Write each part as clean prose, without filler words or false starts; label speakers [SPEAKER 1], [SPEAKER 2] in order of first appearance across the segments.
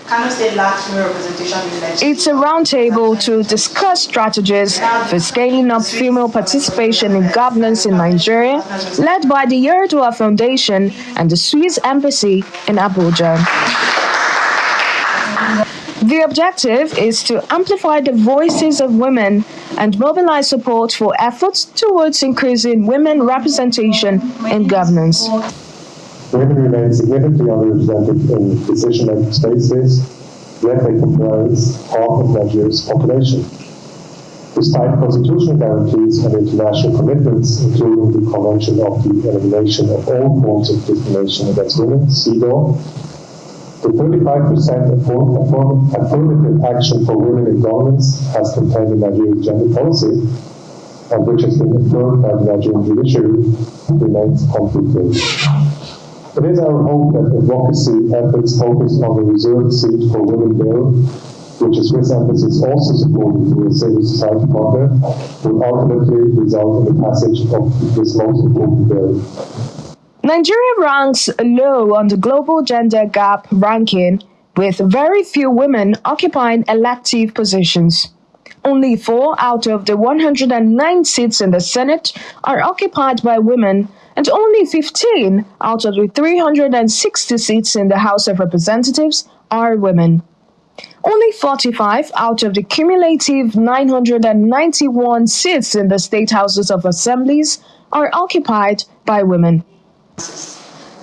[SPEAKER 1] Kano State lacks female representation in legislation.
[SPEAKER 2] It's a roundtable to discuss strategies for scaling up female participation in governance in Nigeria, led by the Yerodua Foundation and the Swiss Embassy in Abuja. The objective is to amplify the voices of women and mobilize support for efforts towards increasing women representation in governance.
[SPEAKER 3] Women remain significantly underrepresented in decision-making spaces, yet they comprise half of Nigeria's population. Despite constitutional guarantees and international commitments, including the Convention of the Elimination of All Forms of Discrimination Against Women, CEDAW, the 35% affirmative action for women in governance as contained in Nigeria's gender policy, and which has been affirmed by the Nigerian judiciary, remains conflicted. It is our hope that advocacy efforts focused on the reserved seat for women bill, which the Swiss Embassy is also supported through a civil society partner, will ultimately result in the passage of this most important bill.
[SPEAKER 2] Nigeria ranks low on the global gender gap ranking, with very few women occupying elective positions. Only 4 out of the 109 seats in the Senate are occupied by women, and only 15 out of the 360 seats in the House of Representatives are women. Only 45 out of the cumulative 991 seats in the state houses of assemblies are occupied by women.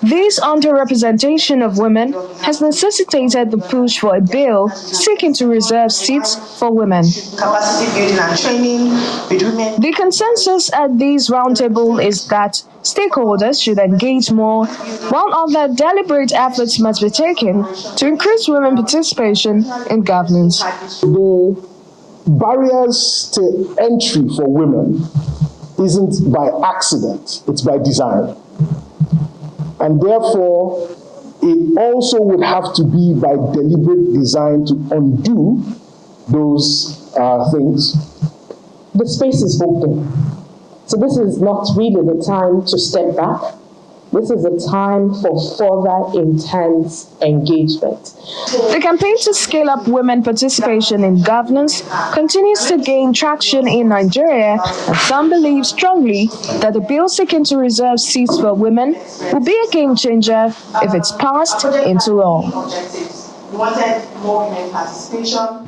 [SPEAKER 2] This underrepresentation of women has necessitated the push for a bill seeking to reserve seats for women.
[SPEAKER 1] Capacity building and training with women.
[SPEAKER 2] The consensus at this roundtable is that stakeholders should engage more, while other deliberate efforts must be taken to increase women participation in governance.
[SPEAKER 4] The barriers to entry for women isn't by accident, it's by design. And therefore, it also would have to be by deliberate design to undo those things.
[SPEAKER 5] The space is open. So this is not really the time to step back. This is a time for further intense engagement.
[SPEAKER 2] The campaign to scale up women participation in governance continues to gain traction in Nigeria, and some believe strongly that the bill seeking to reserve seats for women will be a game changer if it's passed into law.
[SPEAKER 1] We wanted more women participation.